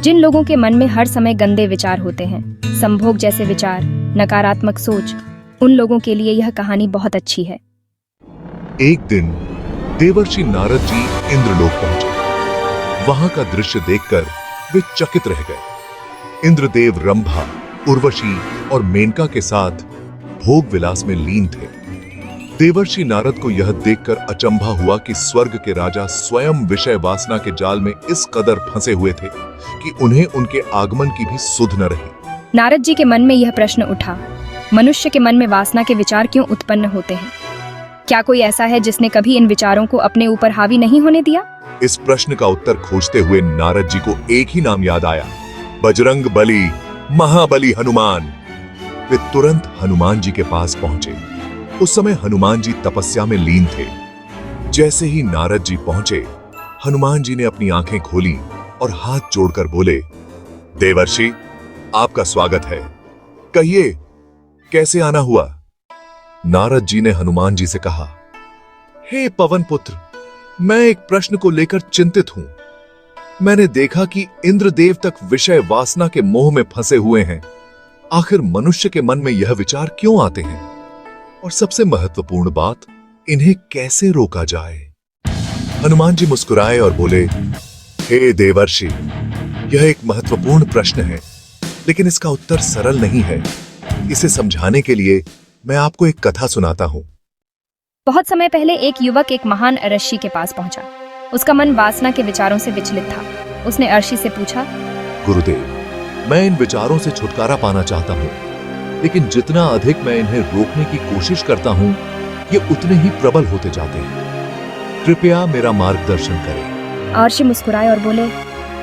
जिन लोगों के मन में हर समय गंदे विचार होते हैं, संभोग जैसे विचार, नकारात्मक सोच, उन लोगों के लिए यह कहानी बहुत अच्छी है। एक दिन देवर्षि नारद जी इंद्रलोक पहुंचे। वहां का दृश्य देखकर वे चकित रह गए। इंद्रदेव रंभा, उर्वशी और मेनका के साथ भोग विलास में लीन थे। देवर्षि नारद को यह देखकर अचंभा हुआ कि स्वर्ग के राजा स्वयं विषय वासना के जाल में इस कदर फंसे हुए थे कि उन्हें उनके आगमन की भी सुध न रही। नारद जी के मन में यह प्रश्न उठा, मनुष्य के मन में वासना के विचार क्यों उत्पन्न होते हैं? क्या कोई ऐसा है जिसने कभी इन विचारों को अपने ऊपर हावी नहीं होने दिया? इस प्रश्न का उत्तर खोजते हुए नारद जी को एक ही नाम याद आया, बजरंग बली, महाबली हनुमान। वे तुरंत हनुमान जी के पास पहुंचे। उस समय हनुमान जी तपस्या में लीन थे। जैसे ही नारद जी पहुंचे, हनुमान जी ने अपनी आंखें खोली और हाथ जोड़कर बोले, देवर्षि, आपका स्वागत है। कहिए, कैसे आना हुआ? नारद जी ने हनुमान जी से कहा, हे पवन पुत्र, मैं एक प्रश्न को लेकर चिंतित हूं। मैंने देखा कि इंद्रदेव तक विषय वासना के मोह में फंसे हुए हैं। आखिर मनुष्य के मन में यह विचार क्यों आते हैं? और सबसे महत्वपूर्ण बात, इन्हें कैसे रोका जाए? हनुमान जी मुस्कुराए और बोले, हे देवर्षि, यह एक महत्वपूर्ण प्रश्न है, लेकिन इसका उत्तर सरल नहीं है। इसे समझाने के लिए मैं आपको एक कथा सुनाता हूं। बहुत समय पहले एक युवक एक महान ऋषि के पास पहुंचा। उसका मन वासना के विचारों से विचलित था। उसने ऋषि से पूछा, गुरुदेव, मैं इन विचारों से छुटकारा पाना चाहता हूं, लेकिन जितना अधिक मैं इन्हें रोकने की कोशिश करता हूं, ये उतने ही प्रबल होते जाते हैं। कृपया मेरा मार्गदर्शन करें। ऋषि मुस्कुराए और बोले,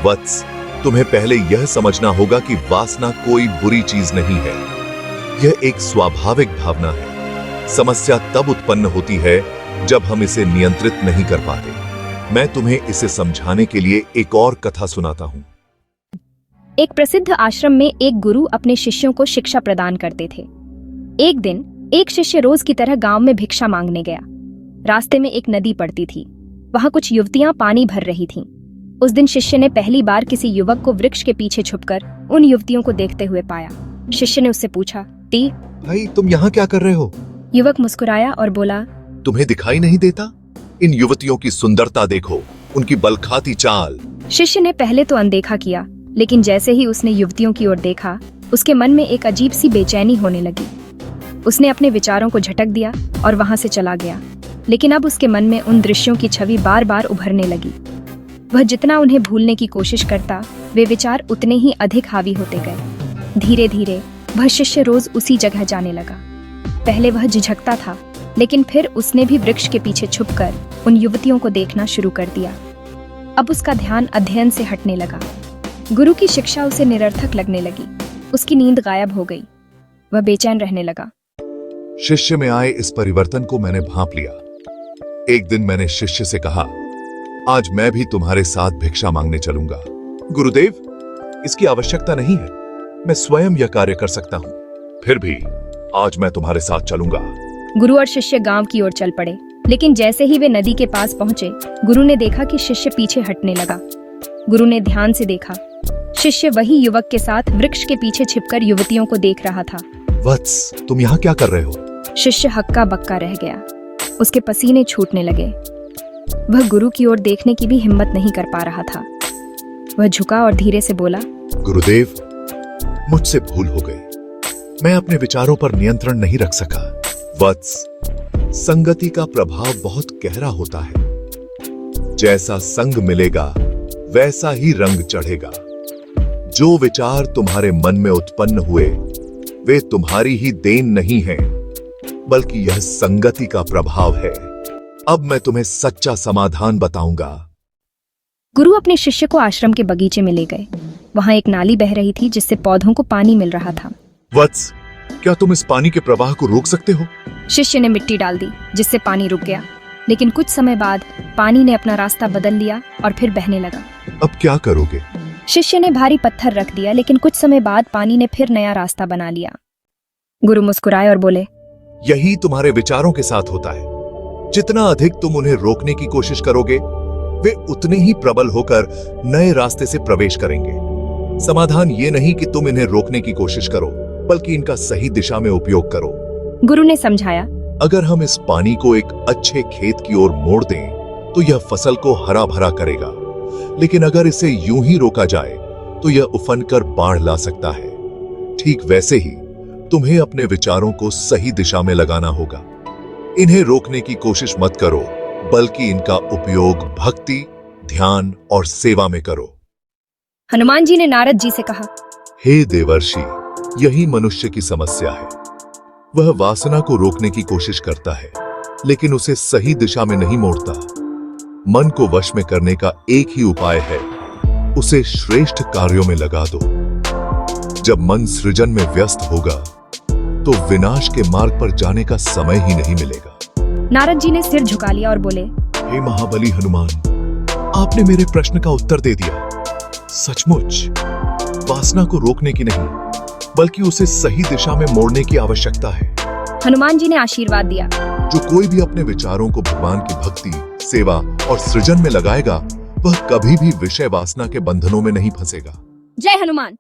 वत्स, तुम्हें पहले यह समझना होगा कि वासना कोई बुरी चीज नहीं है। यह एक स्वाभाविक भावना है। समस्या तब उत्पन्न होती है जब हम इसे नियंत्रित नहीं कर पाते। मैं तुम्हें इसे समझाने के लिए एक और कथा सुनाता हूं। एक प्रसिद्ध आश्रम में एक गुरु अपने शिष्यों को शिक्षा प्रदान करते थे। एक दिन एक शिष्य रोज की तरह गांव में भिक्षा मांगने गया। रास्ते में एक नदी पड़ती थी। वहां कुछ युवतियां पानी भर रही थीं। उस दिन शिष्य ने पहली बार किसी युवक को वृक्ष के पीछे छुपकर उन युवतियों को देखते हुए पाया। शिष्य ने उससे पूछा, भाई, तुम यहाँ क्या कर रहे हो? युवक मुस्कुराया और बोला, तुम्हें दिखाई नहीं देता? इन युवतियों की सुंदरता देखो, उनकी बलखाती चाल। शिष्य ने पहले तो अनदेखा किया, लेकिन जैसे ही उसने युवतियों की ओर देखा, उसके मन में एक अजीब सी बेचैनी होने लगी। उसने अपने विचारों को झटक दिया और वहां से चला गया। लेकिन अब उसके मन में उन दृश्यों की छवि बार बार उभरने लगी। वह जितना उन्हें भूलने की कोशिश करता, वे विचार उतने ही अधिक हावी होते गए। धीरे धीरे वह शिष्य रोज उसी जगह जाने लगा। पहले वह झिझकता था, लेकिन फिर उसने भी वृक्ष के पीछे छुपकर उन युवतियों को देखना शुरू कर दिया। अब उसका ध्यान अध्ययन से हटने लगा। गुरु की शिक्षा उसे निरर्थक लगने लगी। उसकी नींद गायब हो गई। वह बेचैन रहने लगा। शिष्य में आए इस परिवर्तन को मैंने भांप लिया। एक दिन मैंने शिष्य से कहा, आज मैं भी तुम्हारे साथ भिक्षा मांगने चलूंगा। गुरुदेव, इसकी आवश्यकता नहीं है, मैं स्वयं यह कार्य कर सकता हूं। फिर भी आज मैं तुम्हारे साथ चलूंगा। गुरु और शिष्य गांव की ओर चल पड़े। लेकिन जैसे ही वे नदी के पास पहुंचे, गुरु ने देखा कि शिष्य पीछे हटने लगा। गुरु ने ध्यान से देखा। शिष्य वही युवक के साथ वृक्ष के पीछे छिपकर युवतियों को देख रहा था। वत्स, तुम यहाँ क्या कर रहे हो? शिष्य हक्का बक्का रह गया। उसके पसीने छूटने लगे। वह गुरु की ओर देखने की भी हिम्मत नहीं कर पा रहा था। वह झुका और धीरे से बोला, गुरुदेव, मुझसे भूल हो गई। मैं अपने विचारों पर नियंत्रण नहीं रख सका। वत्स, संगति का प्रभाव बहुत गहरा होता है। जैसा संग मिलेगा, वैसा ही रंग चढ़ेगा। जो विचार तुम्हारे मन में उत्पन्न हुए, वे तुम्हारी ही देन नहीं है, बल्कि यह संगति का प्रभाव है। अब मैं तुम्हें सच्चा समाधान बताऊंगा। गुरु अपने शिष्य को आश्रम के बगीचे में ले गए। वहां एक नाली बह रही थी जिससे पौधों को पानी मिल रहा था। वत्स, क्या तुम इस पानी के प्रवाह को रोक सकते हो? शिष्य ने मिट्टी डाल दी, जिससे पानी रुक गया। लेकिन कुछ समय बाद पानी ने अपना रास्ता बदल लिया और फिर बहने लगा। अब क्या करोगे? शिष्य ने भारी पत्थर रख दिया, लेकिन कुछ समय बाद पानी ने फिर नया रास्ता बना लिया। गुरु मुस्कुराए और बोले, यही तुम्हारे विचारों के साथ होता है। जितना अधिक तुम उन्हें रोकने की कोशिश करोगे, वे उतने ही प्रबल होकर नए रास्ते से प्रवेश करेंगे। समाधान ये नहीं कि तुम इन्हें रोकने की कोशिश करो, बल्कि इनका सही दिशा में उपयोग करो। गुरु ने समझाया। अगर हम इस पानी को एक अच्छे खेत की ओर मोड़ दें, तो यह फसल को हरा भरा करेगा। लेकिन अगर इसे यूं ही रोका जाए, तो यह उफन कर बाढ़ ला सकता है। ठीक वैसे ही तुम्हें अपने विचारों को सही दिशा में लगाना होगा। इन्हें रोकने की कोशिश मत करो, बल्कि इनका उपयोग भक्ति, ध्यान और सेवा में करो। हनुमान जी ने नारद जी से कहा, हे देवर्षि, यही मनुष्य की समस्या है। वह वासना को रोकने की कोशिश करता है, लेकिन उसे सही दिशा में नहीं मोड़ता। मन को वश में करने का एक ही उपाय है, उसे श्रेष्ठ कार्यों में लगा दो। जब मन सृजन में व्यस्त होगा, तो विनाश के मार्ग पर जाने का समय ही नहीं मिलेगा। नारद जी ने सिर झुका लिया और बोले, हे महाबली हनुमान, आपने मेरे प्रश्न का उत्तर दे दिया। सचमुच वासना को रोकने की नहीं, बल्कि उसे सही दिशा में मोड़ने की आवश्यकता है। हनुमान जी ने आशीर्वाद दिया। जो कोई भी अपने विचारों को भगवान की भक्ति, सेवा और सृजन में लगाएगा, वह कभी भी विषय वासना के बंधनों में नहीं फंसेगा। जय हनुमान।